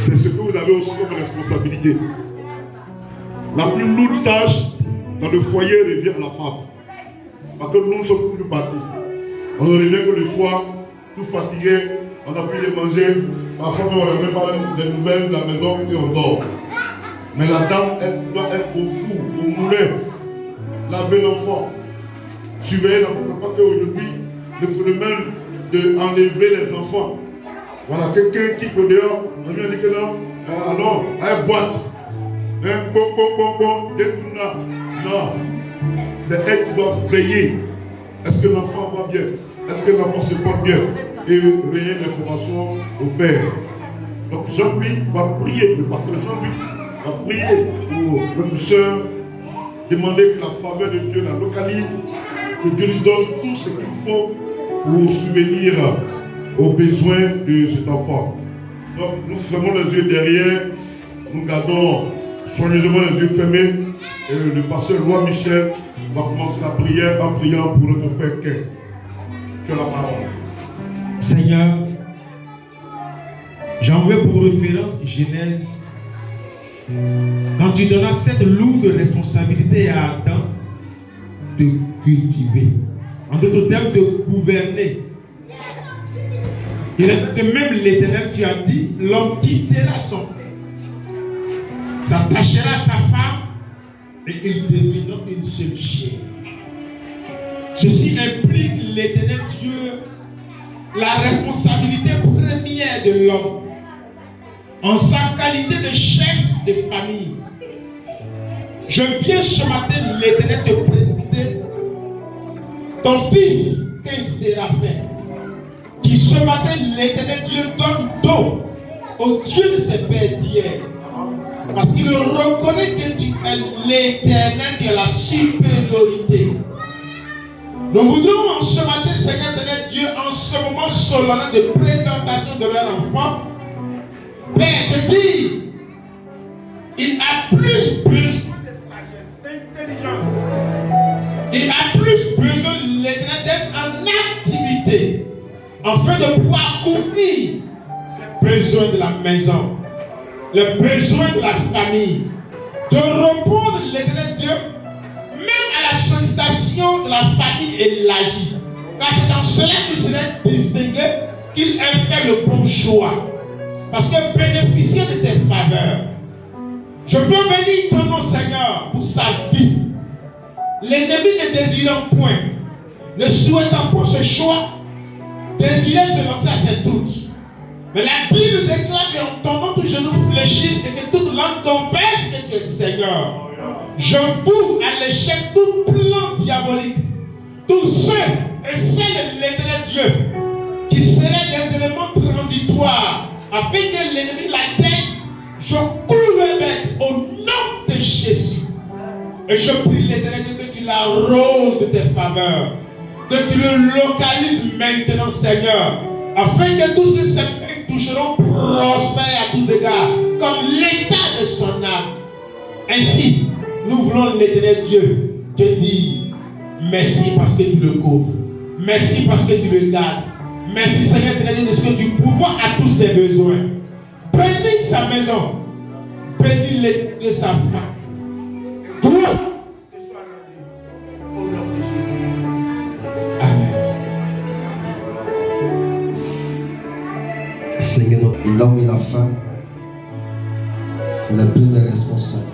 c'est ce que vous avez aussi comme responsabilité. La plus lourde tâche dans le foyer revient à la femme. Parce que nous sommes plus partis. On ne revient que le soir, tout fatigué, on a pu les manger. Parfois, on ne remet pas les nouvelles de la maison et on dort. Mais la dame, elle doit être au four, au moulin, laver l'enfant, surveiller l'enfant. Parce qu'aujourd'hui, le phénomène d'enlever les enfants. Voilà, quelqu'un qui peut dehors, on vient dire que non, alors, elle boite. Non, c'est elle qui doit veiller. Est-ce que l'enfant va bien? Est-ce que l'enfant se porte bien? Et relayer l'information au père. Donc Jean-Louis va prier, le pasteur Jean-Louis va prier pour notre soeur, demander que la faveur de Dieu la localise, que Dieu lui donne tout ce qu'il faut pour subvenir aux besoins de cet enfant. Donc nous fermons les yeux derrière, nous gardons soigneusement les yeux fermés et le pasteur Roi Michel va commencer la prière en priant pour notre Père Ken. Tu as la parole. Seigneur, j'en veux pour référence Genèse. Quand tu donnas cette lourde responsabilité à Adam de cultiver, en d'autres termes, de gouverner. Et de même l'Éternel, tu as dit, l'homme quittera son père, s'attachera à sa femme, et ils deviendront une seule chair. Ceci implique l'Éternel Dieu, la responsabilité première de l'homme, en sa qualité de chef de famille. Je viens ce matin, l'Éternel te présenter ton fils, Ken Séraphin, qui ce matin, l'Éternel Dieu donne dos au Dieu de ses pères d'hier. Parce qu'il reconnaît que tu es l'Éternel qui a la supériorité. Nous voudrions en ce matin, Seigneur éternel Dieu, en ce moment solennel de présentation de leur enfant, Père, te dire, il a plus besoin de sagesse, d'intelligence. Il a plus besoin de l'Éternel d'être en activité, afin de pouvoir couvrir les besoins de la maison, les besoins de la famille, de répondre l'Éternel Dieu, même à la sollicitation de la famille élargie. Car c'est dans cela qu'il serait distingué qu'il ait fait le bon choix. Parce que bénéficier de tes faveurs, je peux bénir ton nom, Seigneur, pour sa vie. L'ennemi ne désirant point, ne souhaitant pas ce choix, désirait se lancer à ses doutes. Mais la Bible déclare que ton nom, tous genoux fléchissent et que toute langue confesse que tu es Seigneur. Je vous à l'échec tout plan diabolique, tous ceux et celles de l'Éternel Dieu qui seraient des éléments transitoires afin que l'ennemi l'atteigne, je cours avec au nom de Jésus. Et je prie l'Éternel Dieu que tu l'arroses de tes faveurs, que tu le localises maintenant, Seigneur, afin que tous ceux qui toucheront prospèrent à tous égards, comme l'état de son âme. Ainsi, nous voulons l'Éternel Dieu te dire merci parce que tu le couvres. Merci parce que tu le gardes. Merci Seigneur éternel Dieu de ce que tu pourvois à tous ses besoins. Bénis sa maison. Bénis l'Éternel de sa femme. Toi, que soit rendu au nom de Jésus. Amen. Seigneur, l'homme et la femme, la première responsable.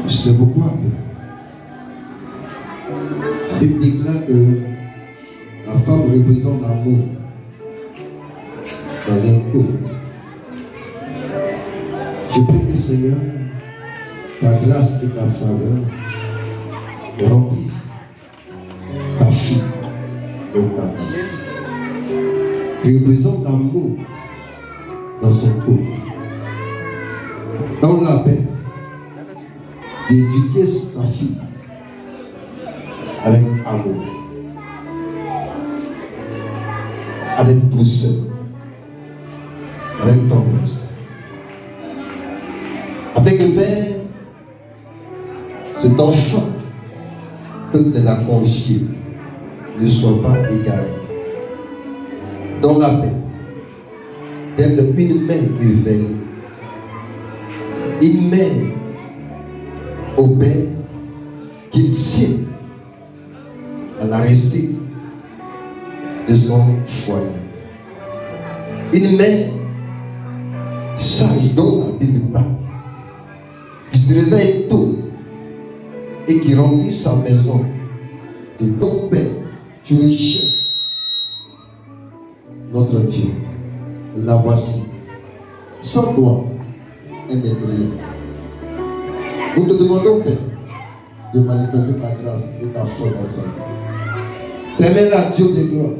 Je sais pourquoi. La Bible déclare que la femme représente l'amour dans un couple. Je prie que Seigneur, ta grâce et ta faveur remplissent ta fille, donc ta fille. Il représente l'amour dans son couple. Dans la paix, d'éduquer sa fille avec amour, avec douceur, avec tendresse. Avec le Père, cet enfant que tu l'as confié ne soit pas égaré. Dans la paix, d'être une main éveillée. Une main au Père qu'il signe à la réussite de son foyer. Une mère sage dont la Bible parle, qui se réveille tôt et qui remplit sa maison de ton Père, tu es chef. Notre Dieu, la voici. Sans toi, elle n'est rien. Nous te demandons, Père, de manifester ta grâce et ta foi dans sa vie. Permets-la, Dieu de gloire,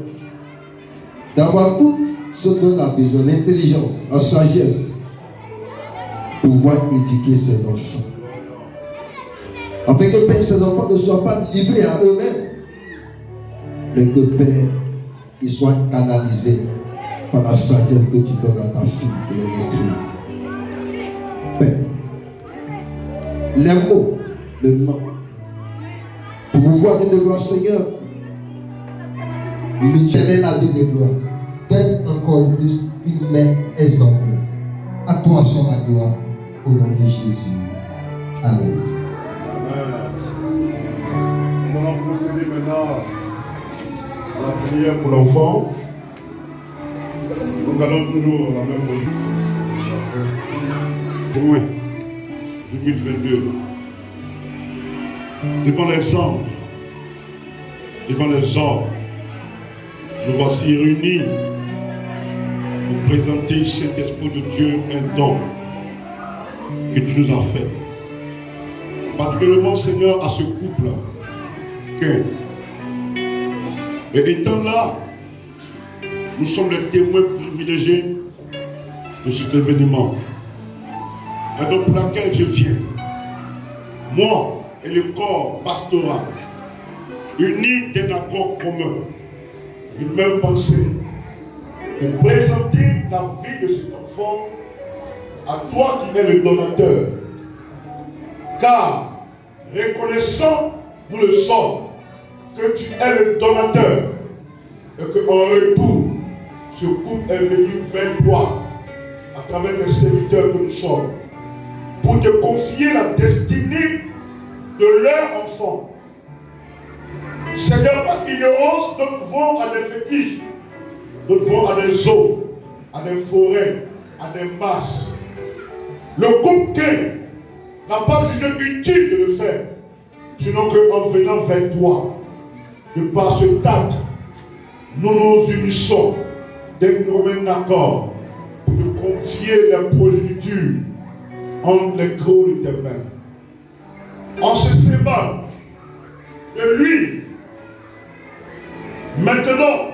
d'avoir tout ce dont elle a besoin, l'intelligence, la sagesse, pour pouvoir éduquer ses enfants. Afin que, Père, ces enfants ne soient pas livrés à eux-mêmes, mais que, Père, ils soient canalisés par la sagesse que tu donnes à ta fille pour les instruire. Père, les mots, le nom, pour pouvoir dire de gloire, Seigneur, Michel a dit de gloire, donne encore plus une main exemplaire. À toi soit la gloire, au nom de Jésus. Amen. Nous allons procéder maintenant à la prière pour l'enfant. Nous allons toujours la même position. Juin 2022. Devant les anges, devant les hommes, nous voici réunis pour présenter cet Esprit de Dieu, un don que tu nous as fait. Particulièrement, Seigneur, à ce couple. Et étant là, nous sommes les témoins privilégiés de cet événement. Et donc pour laquelle je viens, moi et le corps pastoral, unis d'un accord commun, une même pensée, pour présenter la vie de cet enfant à toi qui es le donateur. Car, reconnaissant, nous le sommes, que tu es le donateur, et qu'en retour, ce couple est venu vers toi, à travers les serviteurs que nous sommes, pour te confier la destinée de leur enfant. Seigneur, par ignorance, d'autres vont à des fétiches, d'autres vont à des eaux, à des forêts, à des masses. Le couple n'a pas jugé utile de le faire, sinon qu'en venant vers toi, de par ce acte, nous nous unissons d'un commun accord pour te confier la progéniture entre les creux de tes mains. En se séparant de lui, maintenant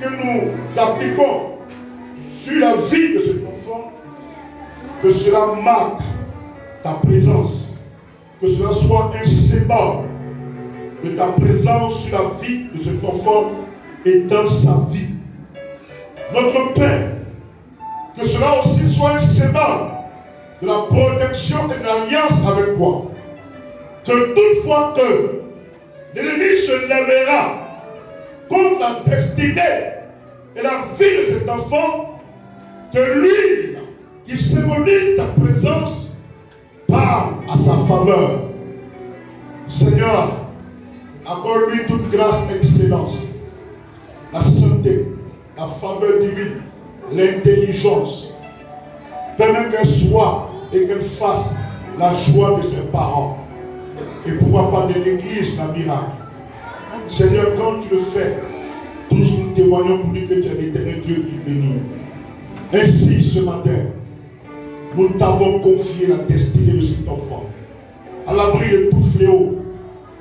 que nous appliquons sur la vie de cet enfant, que cela marque ta présence, que cela soit un symbole de ta présence sur la vie de cet enfant et dans sa vie. Notre Père, que cela aussi soit un symbole de la protection et de l'alliance avec toi. Que toutefois que l'ennemi se lèvera contre la destinée et la vie de cet enfant, que lui, qui symbolise ta présence, parle à sa faveur. Seigneur, accorde-lui toute grâce et excellence, la santé, la faveur divine, l'intelligence. Permets qu'elle soit et qu'elle fasse la joie de ses parents. Et pourquoi pas de l'église, la miracle. Seigneur, quand tu le fais, tous nous témoignons pour dire que tu es l'éternel Dieu qui bénit. Ainsi, ce matin, nous t'avons confié la destinée de cet enfant, à l'abri de tout fléau,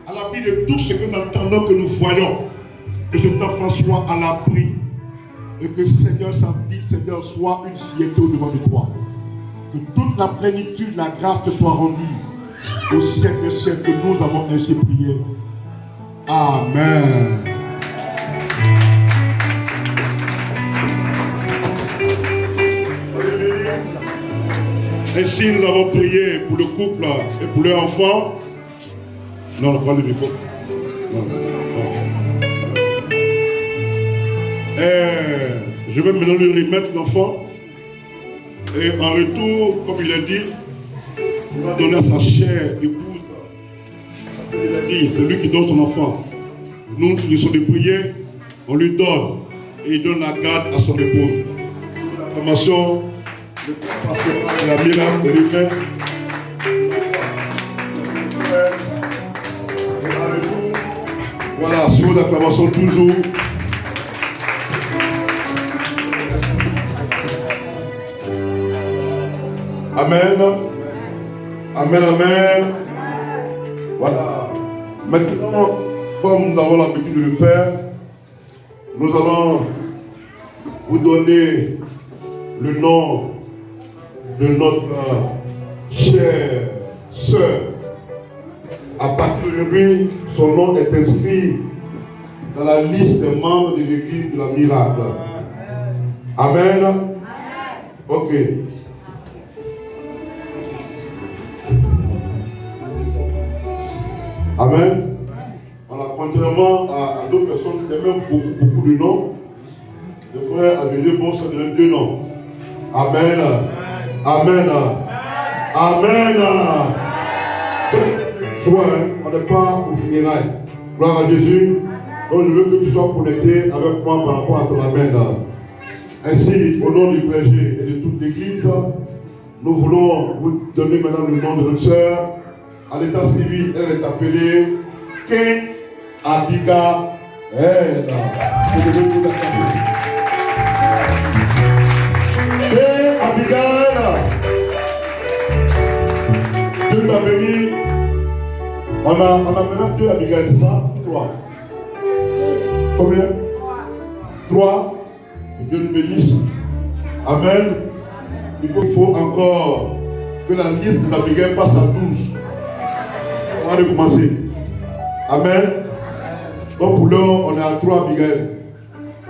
à l'abri de tout ce que nous entendons, que nous voyons, que cet enfant soit à l'abri, et que Seigneur, sa vie, Seigneur, soit une fierté au devant de toi. Que toute la plénitude, la grâce te soit rendue au siècle des siècles, que nous avons ainsi prié. Amen. Ainsi, nous avons prié pour le couple et pour leur enfant. Non, pas le micro. Non. Je vais maintenant lui remettre l'enfant. Et en retour, comme il a dit, il va donner à sa chère épouse. Il a dit, c'est lui qui donne son enfant. Nous finissons de prier, on lui donne. Et il donne la garde à son épouse. L'acclamation, le pasteur de la miracle de l'humain. Et en retour, voilà, sur l'acclamation toujours. Amen. Amen, amen. Voilà. Maintenant, comme nous avons l'habitude de le faire, nous allons vous donner le nom de notre chère sœur. À partir d'aujourd'hui, son nom est inscrit dans la liste des membres de l'église de la miracle. Amen. Ok. Amen. Voilà, contrairement à d'autres personnes, il y a même beaucoup de noms. Le frère a donné bon, ça donne 2 noms. Amen. Amen. Amen. Joie, on n'est pas au funérailles. Gloire à Jésus. Donc je veux que tu sois connecté avec moi par rapport à ton Amen. Ainsi, au nom du clergé et de toute l'église, nous voulons vous donner maintenant le nom de notre sœur. À l'état civil, elle est appelée King Abigail. King Abigail. Dieu t'a béni. On a maintenant 2 Abigail, c'est ça? 3. Combien? 3. Dieu nous bénisse. Amen. Il faut encore que la liste des Abigail passe à 12. On va recommencer. Amen. Donc pour l'heure, on est à 3 Abigail.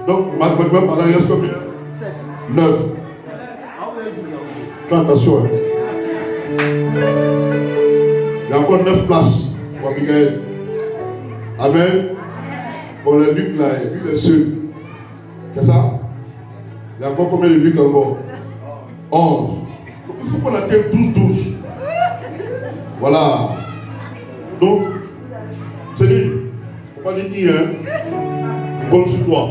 Donc, maintenant, il reste combien? 7. 9. Fais attention. Hein. Il y a encore 9 places pour Abigail. Amen. Bon, le Luc là, lui est seul. C'est ça? Il y a encore combien de Luc encore? 11. Il faut qu'on atteigne 12. Voilà. Donc, c'est lui. Il ne faut pas dire hein. Compte sur toi.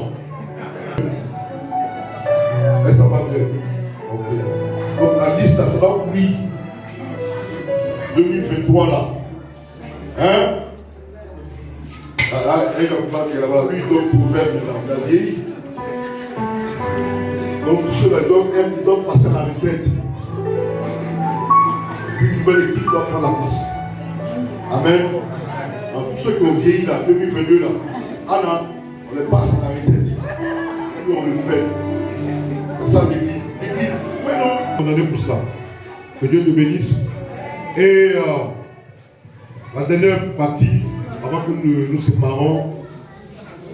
Est-ce que ça va bien? Ok. Donc la liste, ça va courir. 2023 là. Hein? Elle va là-bas. Lui, il doit pouvoir la vieille. Donc, ceux-là, ils doivent passer à la retraite. Puis, une nouvelle équipe doit prendre la place. Amen. Donc, tous ceux qui ont vieilli là, 2022 là, Anna, on les passe à la retraite. Et puis on le fait. C'est ça l'église. L'église, oui, non. On en est pour cela. Que Dieu nous bénisse. Et la dernière partie, avant que nous nous séparons,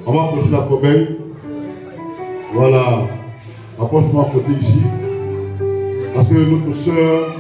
on va approcher la corbeille. Voilà. Approche-moi à côté ici. Parce que notre soeur